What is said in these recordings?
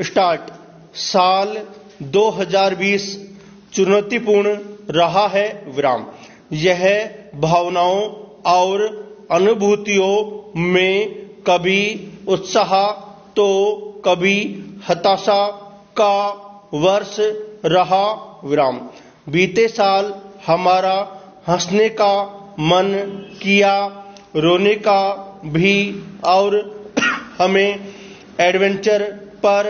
Start. साल 2020 चुनौतीपूर्ण रहा है विराम। यह भावनाओं और अनुभूतियों में कभी उत्साह तो कभी हताशा का वर्ष रहा विराम। बीते साल हमारा हंसने का मन किया, रोने का भी, और हमें एडवेंचर पर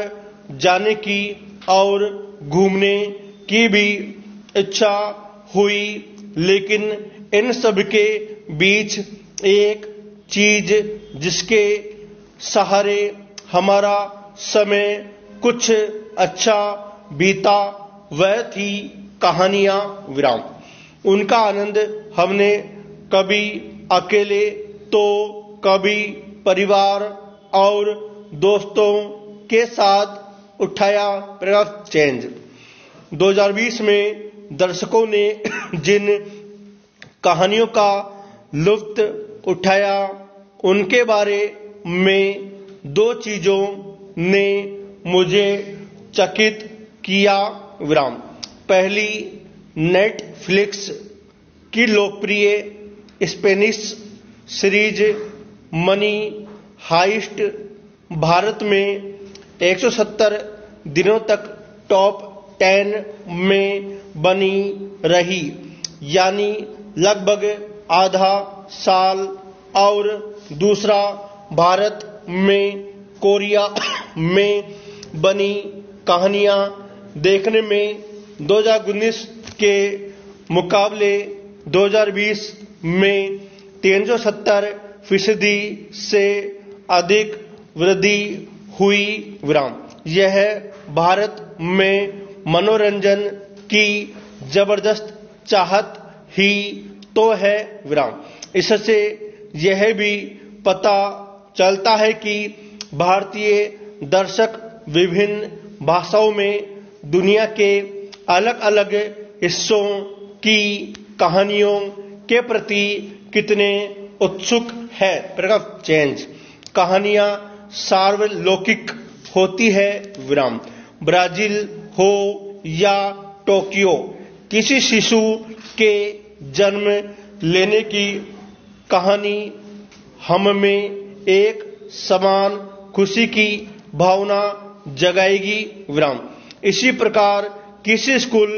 जाने की और घूमने की भी इच्छा हुई। लेकिन इन सब के बीच एक चीज जिसके सहारे हमारा समय कुछ अच्छा बीता, वह थी कहानियां विराम। उनका आनंद हमने कभी अकेले तो कभी परिवार और दोस्तों के साथ उठाया। चेंज 2020 में दर्शकों ने जिन कहानियों का लुत्फ उठाया, उनके बारे में दो चीजों ने मुझे चकित किया विराम। पहली, नेटफ्लिक्स की लोकप्रिय Spanish series Money Heist Bharat में 170 दिनों तक टॉप 10 में बनी रही, यानी लगभग आधा साल। और दूसरा, भारत में कोरिया में बनी कहानियां देखने में 2019 के मुकाबले 2020 में 370% से अधिक वृद्धि हुई विराम। यह भारत में मनोरंजन की जबरदस्त चाहत ही तो है विराम। इससे यह भी पता चलता है कि भारतीय दर्शक विभिन्न भाषाओं में दुनिया के अलग अलग हिस्सों की कहानियों के प्रति कितने उत्सुक है। चेंज कहानियां सार्वलौकिक होती है विराम। ब्राजील हो या टोक्यो, किसी शिशु के जन्म लेने की कहानी हम में एक समान खुशी की भावना जगाएगी विराम। इसी प्रकार किसी स्कूल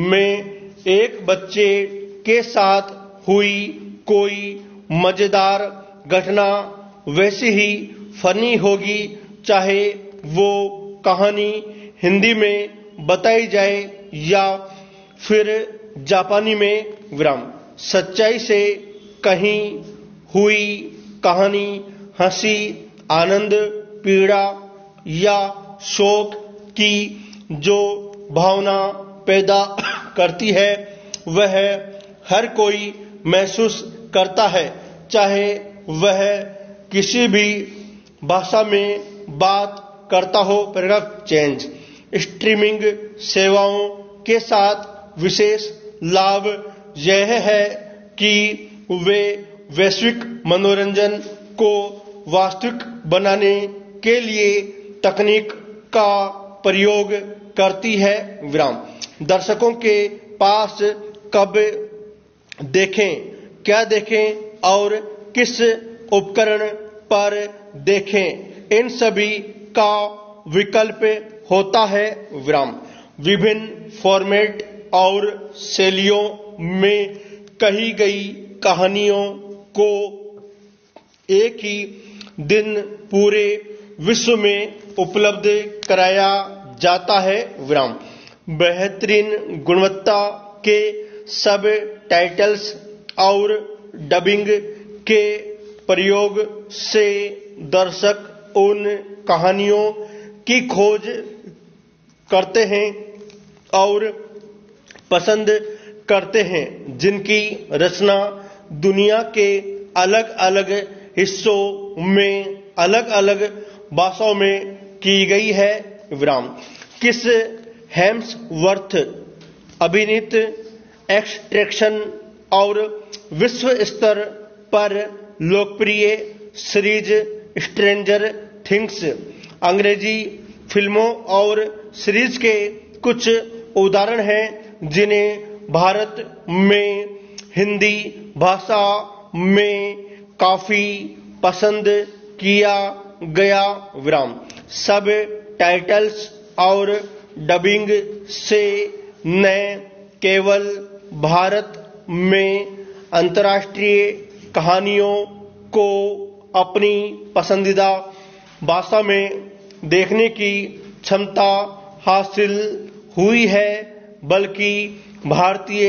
में एक बच्चे के साथ हुई कोई मजेदार घटना वैसी ही फनी होगी, चाहे वो कहानी हिंदी में बताई जाए या फिर जापानी में विराम। सच्चाई से कहीं हुई कहानी हंसी, आनंद, पीड़ा या शोक की जो भावना पैदा करती है, वह हर कोई महसूस करता है, चाहे वह किसी भी भाषा में बात करता हो। चेंज स्ट्रीमिंग सेवाओं के साथ विशेष लाभ यह है कि वे वैश्विक मनोरंजन को वास्तविक बनाने के लिए तकनीक का प्रयोग करती है विराम। दर्शकों के पास कब देखें, क्या देखें और किस उपकरण पर देखें, इन सभी का विकल्प होता है विराम। विभिन्न फॉर्मेट और शैलियों में कही गई कहानियों को एक ही दिन पूरे विश्व में उपलब्ध कराया जाता है विराम। बेहतरीन गुणवत्ता के सब टाइटल्स और डबिंग के प्रयोग से दर्शक उन कहानियों की खोज करते हैं और पसंद करते हैं जिनकी रचना दुनिया के अलग अलग हिस्सों में अलग अलग भाषाओं में की गई है विराम। किस हेम्सवर्थ अभिनीत एक्सट्रैक्शन और विश्व स्तर पर लोकप्रिय सीरीज स्ट्रेंजर थिंग्स अंग्रेजी फिल्मों और सीरीज के कुछ उदाहरण हैं जिन्हें भारत में हिंदी भाषा में काफी पसंद किया गया विराम। सब टाइटल्स और डबिंग से न केवल भारत में अंतर्राष्ट्रीय कहानियों को अपनी पसंदीदा भाषा में देखने की क्षमता हासिल हुई है, बल्कि भारतीय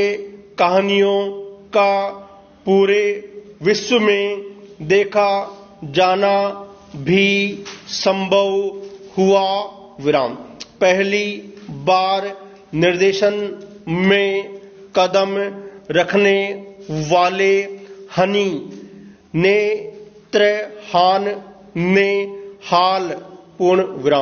कहानियों का पूरे विश्व में देखा जाना भी संभव हुआ विराम। पहली बार निर्देशन में कदम रखने वाले हनी नेत्रहान ने हाल पूर्ण विराम।